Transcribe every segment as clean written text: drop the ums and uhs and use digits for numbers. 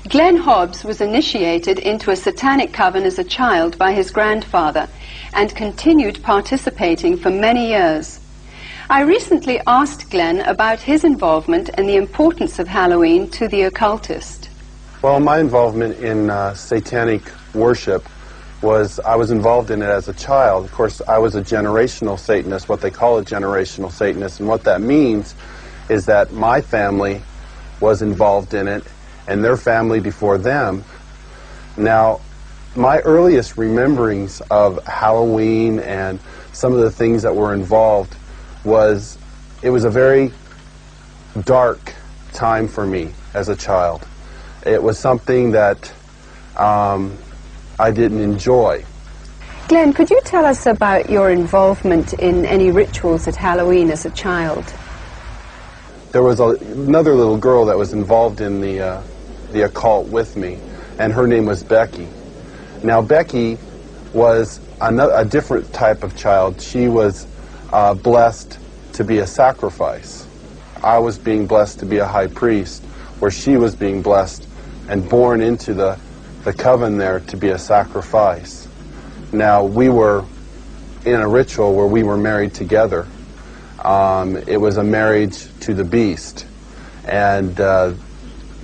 Glenn Hobbs was initiated into a satanic coven as a child by his grandfather and continued participating for many years. I recently asked Glenn about his involvement and the importance of Halloween to the occultist. Well, my involvement in satanic worship was, I was involved in it as a child. Of course, I was a generational Satanist, what they call a generational Satanist, and what that means is that my family was involved in it and their family before them. Now, my earliest rememberings of Halloween and some of the things that were involved was, it was a very dark time for me as a child. It was something that I didn't enjoy. Glenn, could you tell us about your involvement in any rituals at Halloween as a child? There was another little girl that was involved in the occult with me, and her name was Becky. Now, Becky was a different type of child. She was blessed to be a sacrifice. I was being blessed to be a high priest, where she was being blessed and born into the coven there to be a sacrifice. Now, we were in a ritual where we were married together. It was a marriage to the beast, and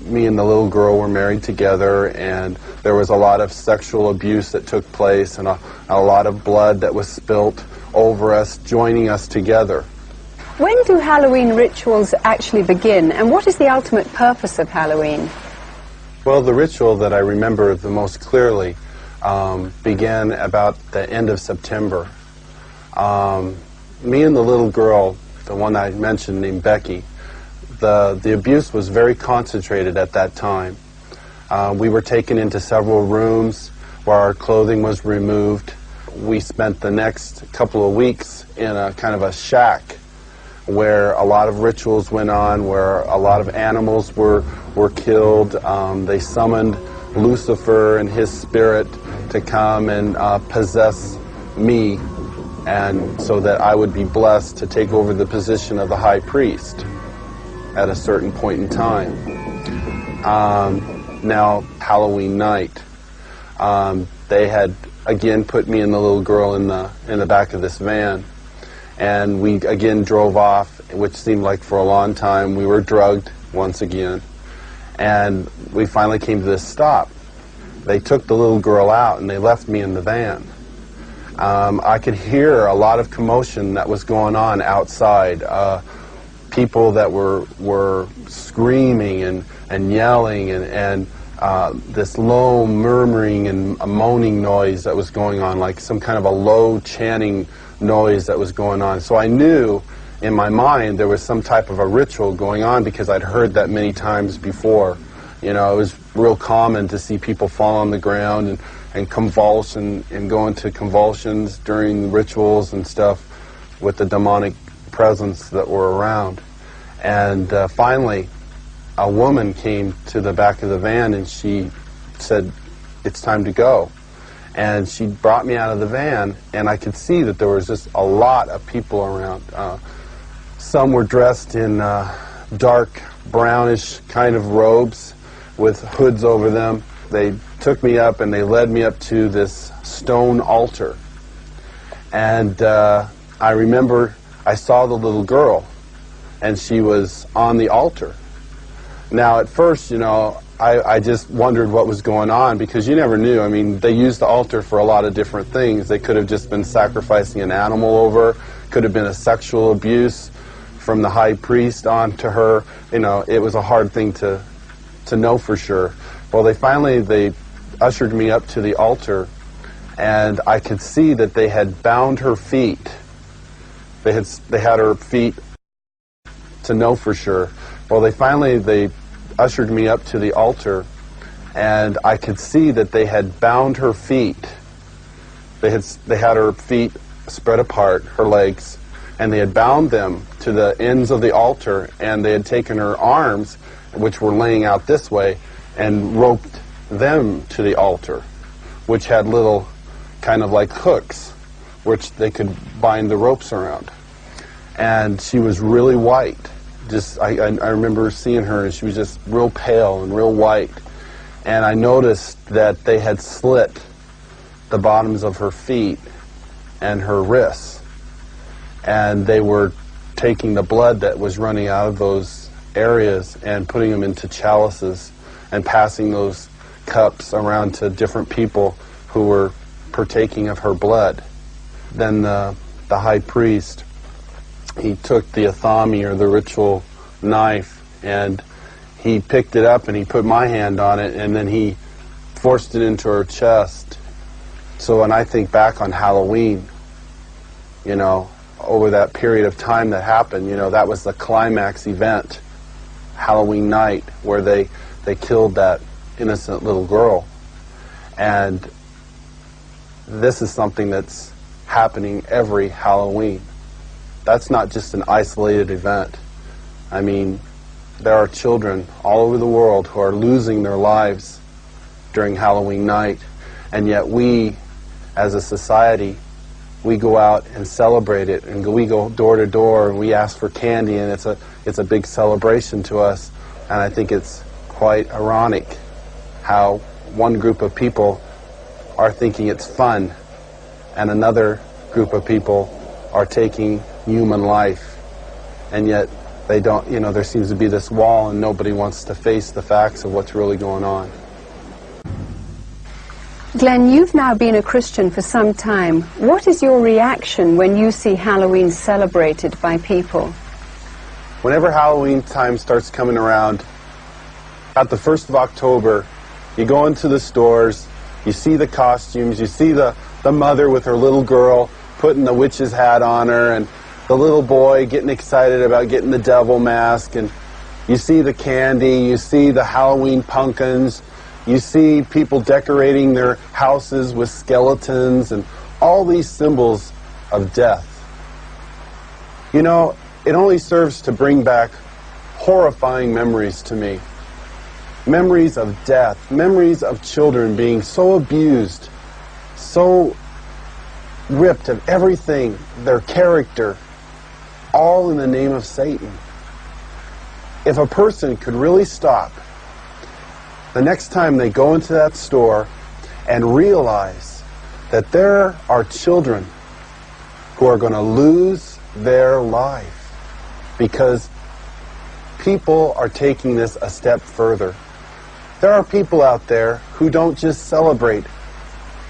me and the little girl were married together, and there was a lot of sexual abuse that took place, and a lot of blood that was spilt over us, joining us together. When do Halloween rituals actually begin, and what is the ultimate purpose of Halloween? Well, the ritual that I remember the most clearly began about the end of September. Me and the little girl, the one I mentioned named Becky, the abuse was very concentrated at that time. We were taken into several rooms where our clothing was removed. We spent the next couple of weeks in a kind of a shack where a lot of rituals went on, where a lot of animals were killed. They summoned Lucifer and his spirit to come and possess me, and so that I would be blessed to take over the position of the high priest at a certain point in time. Now, Halloween night, they had again put me and the little girl in the back of this van, and we again drove off, which seemed like for a long time. We were drugged once again, and we finally came to this stop. They took the little girl out and they left me in the van. I could hear a lot of commotion that was going on outside. People that were screaming and yelling, and this low murmuring and a moaning noise that was going on, like some kind of a low chanting noise that was going on. So I knew in my mind there was some type of a ritual going on, because I'd heard that many times before. You know, it was real common to see people fall on the ground and convulse and go into convulsions during rituals and stuff with the demonic presence that were around. And finally, a woman came to the back of the van and she said, "It's time to go." And she brought me out of the van, and I could see that there was just a lot of people around. Some were dressed in dark brownish kind of robes with hoods over them. They took me up and they led me up to this stone altar. And I remember I saw the little girl, and she was on the altar. Now, at first, you know, I just wondered what was going on, because you never knew. I mean, they used the altar for a lot of different things. They could have just been sacrificing an animal over, could have been a sexual abuse from the high priest onto her. You know, it was a hard thing to know for sure. Well, they ushered me up to the altar, and I could see that they had bound her feet. They had her feet to know for sure. Well, they ushered me up to the altar, and I could see that they had bound her feet. They had her feet spread apart, her legs, and they had bound them to the ends of the altar, and they had taken her arms, which were laying out this way, and roped them to the altar, which had little kind of like hooks, which they could bind the ropes around. And she was really white. I remember seeing her, and she was just real pale and real white. and I noticed that they had slit the bottoms of her feet and her wrists, and they were taking the blood that was running out of those areas and putting them into chalices and passing those cups around to different people who were partaking of her blood. Then the high priest, he took the athami, or the ritual knife, and he picked it up and he put my hand on it, and then he forced it into her chest. So when I think back on Halloween, you know, over that period of time that happened, you know, that was the climax event, Halloween night, where they killed that innocent little girl. And this is something that's happening every Halloween. That's not just an isolated event. I mean, there are children all over the world who are losing their lives during Halloween night, and yet we, as a society, we go out and celebrate it, and we go door to door and we ask for candy, and it's a big celebration to us. And I think it's quite ironic how one group of people are thinking it's fun and another group of people are taking human life, and yet they don't, you know, there seems to be this wall and nobody wants to face the facts of what's really going on. Glenn, you've now been a Christian for some time. What is your reaction when you see Halloween celebrated by people? Whenever Halloween time starts coming around, at the 1st of October, you go into the stores, you see the costumes, you see the mother with her little girl putting the witch's hat on her, and the little boy getting excited about getting the devil mask, and you see the candy, you see the Halloween pumpkins, you see people decorating their houses with skeletons and all these symbols of death. You know, it only serves to bring back horrifying memories to me. Memories of death, memories of children being so abused, so ripped of everything, their character, all in the name of Satan. If a person could really stop the next time they go into that store and realize that there are children who are going to lose their life because people are taking this a step further. There are people out there who don't just celebrate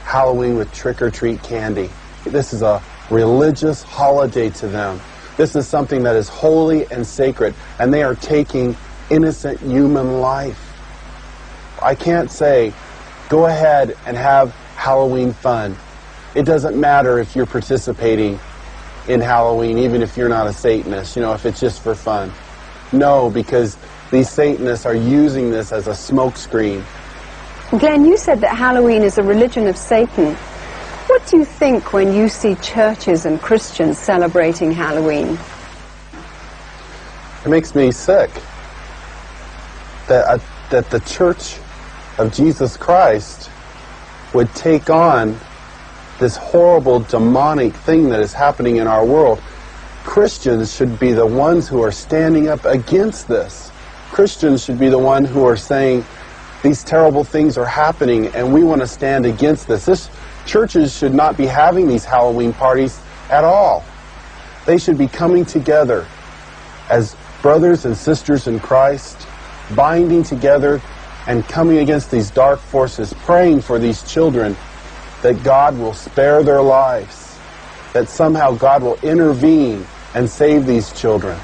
Halloween with trick-or-treat candy. This is a religious holiday to them. This is something that is holy and sacred, and they are taking innocent human life. I can't say, go ahead and have Halloween fun. It doesn't matter if you're participating in Halloween, even if you're not a Satanist, you know, if it's just for fun. No, because these Satanists are using this as a smokescreen. Glenn, you said that Halloween is a religion of Satan. What do you think when you see churches and Christians celebrating Halloween? It makes me sick that the Church of Jesus Christ would take on this horrible demonic thing that is happening in our world. Christians should be the ones who are standing up against this. Christians should be the ones who are saying these terrible things are happening and we want to stand against this. Churches should not be having these Halloween parties at all. They should be coming together as brothers and sisters in Christ, binding together and coming against these dark forces, praying for these children that God will spare their lives, that somehow God will intervene and save these children.